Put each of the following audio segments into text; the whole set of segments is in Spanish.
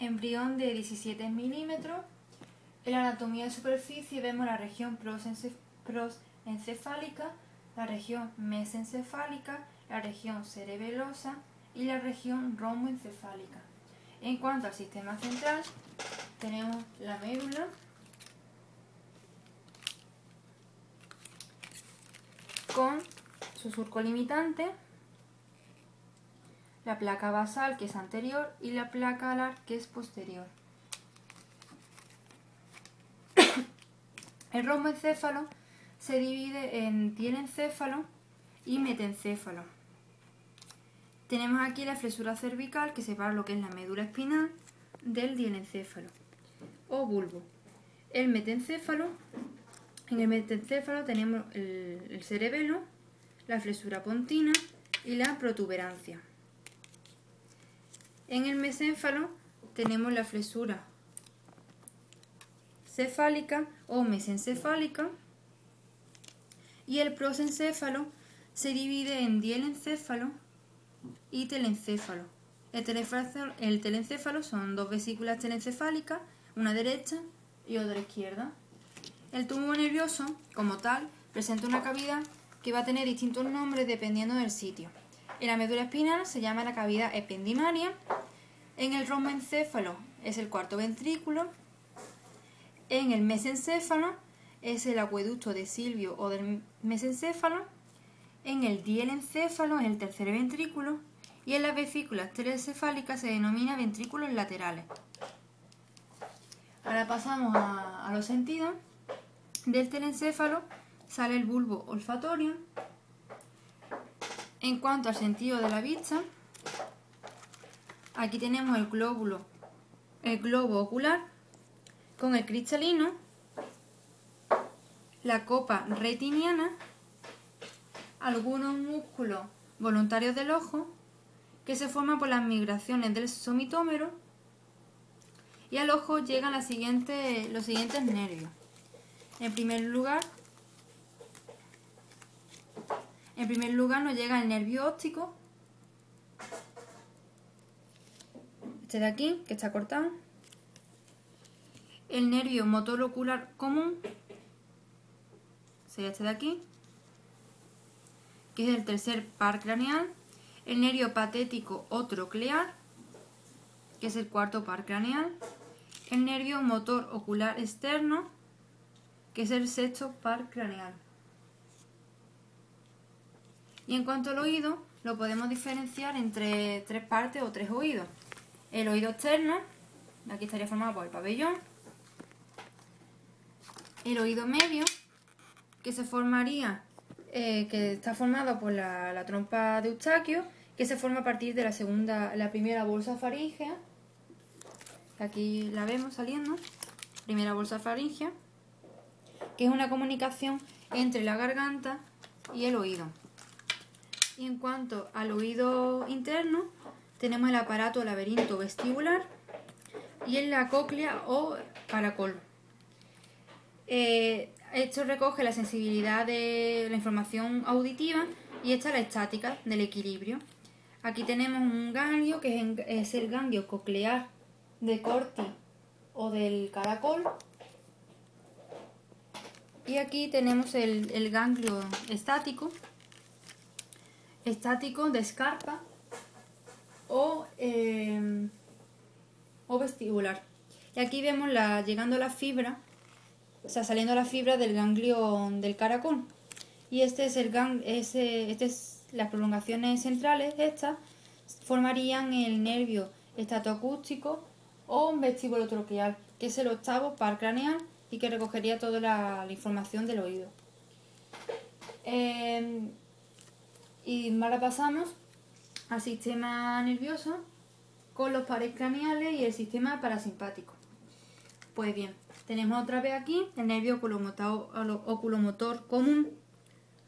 embrión de 17 milímetros. En la anatomía de superficie vemos la región prosencefálica, la región mesencefálica, la región cerebelosa y la región romboencefálica. En cuanto al sistema central, tenemos la médula, con su surco limitante, la placa basal, que es anterior, y la placa alar, que es posterior. El romboencéfalo se divide en diencéfalo y metencéfalo. Tenemos aquí la flexura cervical, que separa lo que es la médula espinal del diencéfalo o bulbo. En el metencéfalo tenemos el cerebelo, la flexura pontina y la protuberancia. En el mesénfalo tenemos la flexura cefálica o mesencefálica, y el prosencéfalo se divide en diencéfalo y telencéfalo. El telencéfalo son dos vesículas telencefálicas, una derecha y otra izquierda. El tubo nervioso, como tal, presenta una cavidad que va a tener distintos nombres dependiendo del sitio. En la médula espinal se llama la cavidad ependimaria. En el romboencéfalo es el cuarto ventrículo. En el mesencéfalo es el acueducto de Silvio o del mesencéfalo. En el diencéfalo es el tercer ventrículo. Y en las vesículas telecefálicas se denomina ventrículos laterales. Ahora pasamos a los sentidos. Del telencéfalo sale el bulbo olfatorio. En cuanto al sentido de la vista, aquí tenemos el globo ocular con el cristalino, la copa retiniana, algunos músculos voluntarios del ojo que se forman por las migraciones del somitómero, y al ojo llegan los siguientes nervios. En primer lugar nos llega el nervio óptico, este de aquí, que está cortado. El nervio motor ocular común sería este de aquí, que es el tercer par craneal. El nervio patético o troclear, que es el cuarto par craneal. El nervio motor ocular externo, que es el sexto par craneal. Y en cuanto al oído, lo podemos diferenciar entre tres partes o tres oídos. El oído externo, aquí estaría formado por el pabellón. El oído medio, que está formado por la trompa de Eustaquio, que se forma a partir de la primera bolsa faríngea. Aquí la vemos saliendo, primera bolsa faríngea, que es una comunicación entre la garganta y el oído. Y en cuanto al oído interno, tenemos el aparato laberinto vestibular y en la cóclea o caracol. Esto recoge la sensibilidad de la información auditiva y esta la estática del equilibrio. Aquí tenemos un ganglio que es el ganglio coclear de Corti o del caracol. Y aquí tenemos el ganglio estático de Scarpa o vestibular. Y aquí vemos llegando la fibra, o sea, saliendo la fibra del ganglio del caracol. Y las prolongaciones centrales, estas formarían el nervio estatoacústico o vestíbulo troqueal, que es el octavo par craneal y que recogería toda la información del oído. Y ahora pasamos al sistema nervioso con los pares craneales y el sistema parasimpático. Pues bien, tenemos otra vez aquí el nervio oculomotor común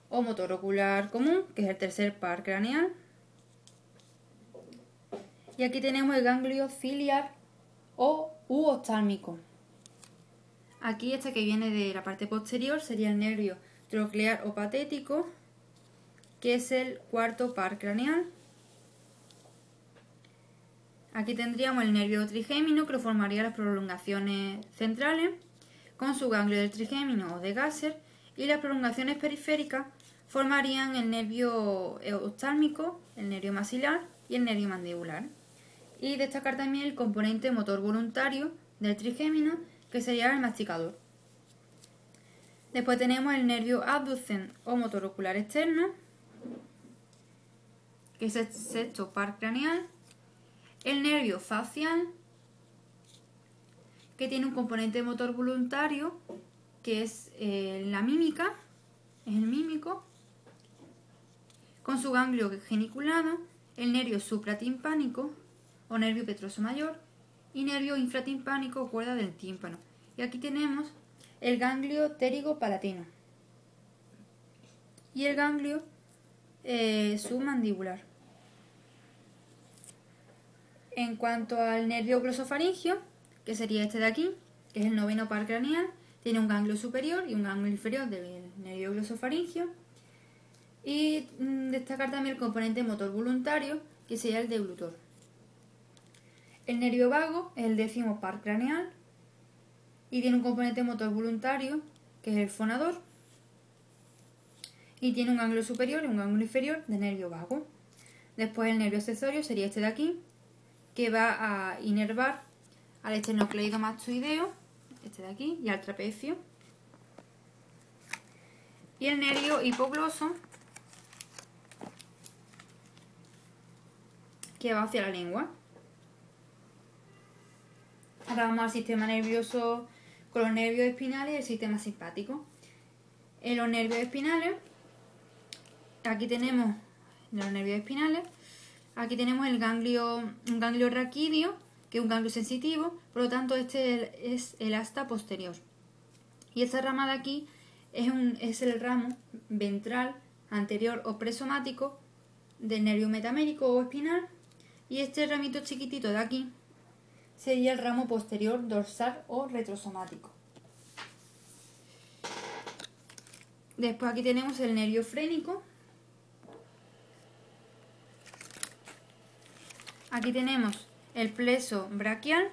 o motor ocular común, que es el tercer par craneal. Y aquí tenemos el ganglio ciliar u oftálmico. Aquí este que viene de la parte posterior sería el nervio troclear o patético, que es el cuarto par craneal. Aquí tendríamos el nervio trigémino, que lo formaría las prolongaciones centrales, con su ganglio del trigémino o de Gasser, y las prolongaciones periféricas formarían el nervio oftálmico, el nervio maxilar y el nervio mandibular. Y destacar también el componente motor voluntario del trigémino, que sería el masticador. Después tenemos el nervio abducens o motor ocular externo, que es el sexto par craneal. El nervio facial, que tiene un componente motor voluntario, que es la mímica, es el mímico, con su ganglio geniculado, el nervio supratimpánico o nervio petroso mayor y nervio infratimpánico o cuerda del tímpano. Y aquí tenemos el ganglio ptérigo-palatino y el ganglio submandibular. En cuanto al nervio glosofaringio, que sería este de aquí, que es el noveno par craneal, tiene un ganglio superior y un ganglio inferior del nervio glosofaringio. Y destacar también el componente motor voluntario, que sería el deglutor. El nervio vago es el décimo par craneal y tiene un componente motor voluntario, que es el fonador. Y tiene un ganglio superior y un ganglio inferior de nervio vago. Después el nervio accesorio sería este de aquí, que va a inervar al esternocleido mastoideo, este de aquí, y al trapecio. Y el nervio hipogloso, que va hacia la lengua. Ahora vamos al sistema nervioso con los nervios espinales y el sistema simpático. En los nervios espinales, aquí tenemos los nervios espinales, aquí tenemos un ganglio raquídeo, que es un ganglio sensitivo, por lo tanto este es el asta posterior. Y esta rama de aquí es el ramo ventral, anterior o presomático del nervio metamérico o espinal, y este ramito chiquitito de aquí sería el ramo posterior dorsal o retrosomático. Después aquí tenemos el nervio frénico. Aquí tenemos el plexo braquial.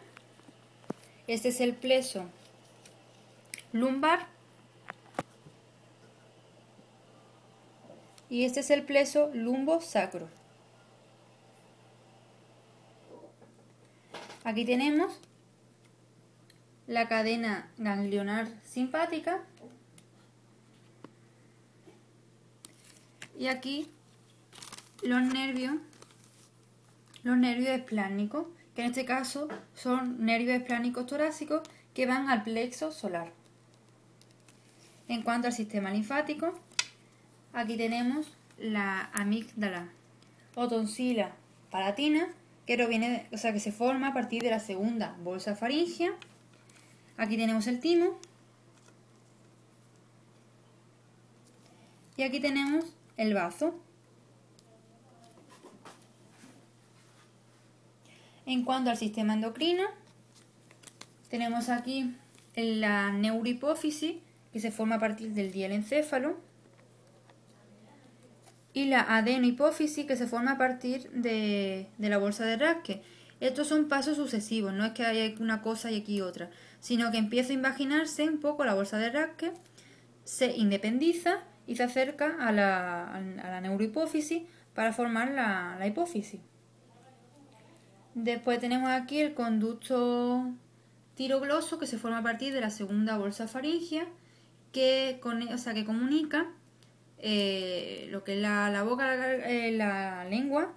Este es el plexo lumbar. Y este es el plexo lumbosacro. Aquí tenemos la cadena ganglionar simpática. Y aquí los nervios esplánicos, que en este caso son nervios esplánicos torácicos que van al plexo solar. En cuanto al sistema linfático, aquí tenemos la amígdala o tonsila palatina, que se forma a partir de la segunda bolsa faríngea. Aquí tenemos el timo. Y aquí tenemos el bazo. En cuanto al sistema endocrino, tenemos aquí la neurohipófisis, que se forma a partir del dielencéfalo, y la adenohipófisis, que se forma a partir de la bolsa de Raschke. Estos son pasos sucesivos, no es que haya una cosa y aquí otra, sino que empieza a imaginarse un poco la bolsa de Raschke, se independiza y se acerca a la neurohipófisis para formar la hipófisis. Después tenemos aquí el conducto tirogloso, que se forma a partir de la segunda bolsa faríngea, que comunica lo que es la boca, la lengua,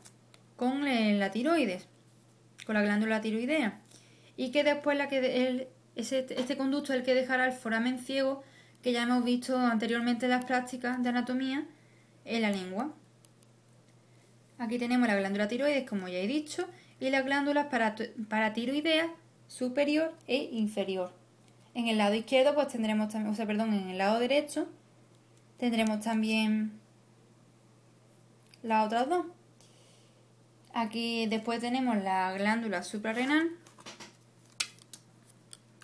con la tiroides, con la glándula tiroidea. Y que después este conducto es el que dejará el foramen ciego, que ya hemos visto anteriormente en las prácticas de anatomía, en la lengua. Aquí tenemos la glándula tiroides, como ya he dicho, y las glándulas paratiroideas superior e inferior. En el lado izquierdo pues tendremos en el lado derecho tendremos también las otras dos. Aquí después tenemos la glándula suprarrenal,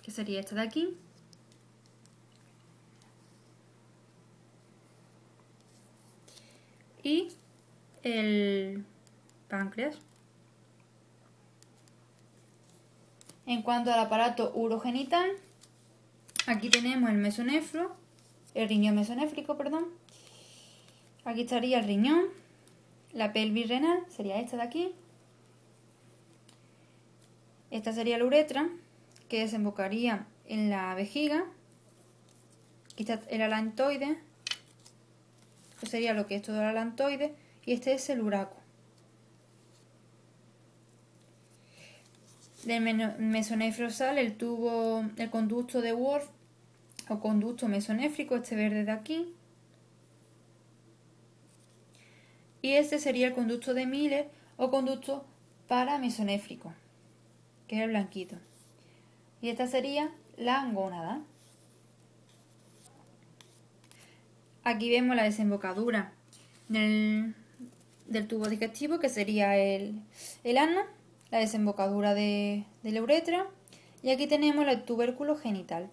que sería esta de aquí. Y el páncreas. En cuanto al aparato urogenital, aquí tenemos el mesonefro, el riñón mesonéfrico, perdón. Aquí estaría el riñón, la pelvis renal, sería esta de aquí. Esta sería la uretra, que desembocaría en la vejiga. Aquí está el alantoide, esto sería lo que es todo el alantoide, y este es el uraco. Del mesonefro sale el conducto de Wolf o conducto mesonéfrico, este verde de aquí. Y este sería el conducto de Miller o conducto paramesonéfrico, que es el blanquito. Y esta sería la gónada. Aquí vemos la desembocadura del tubo digestivo, que sería el ano, la desembocadura de la uretra, y aquí tenemos el tubérculo genital.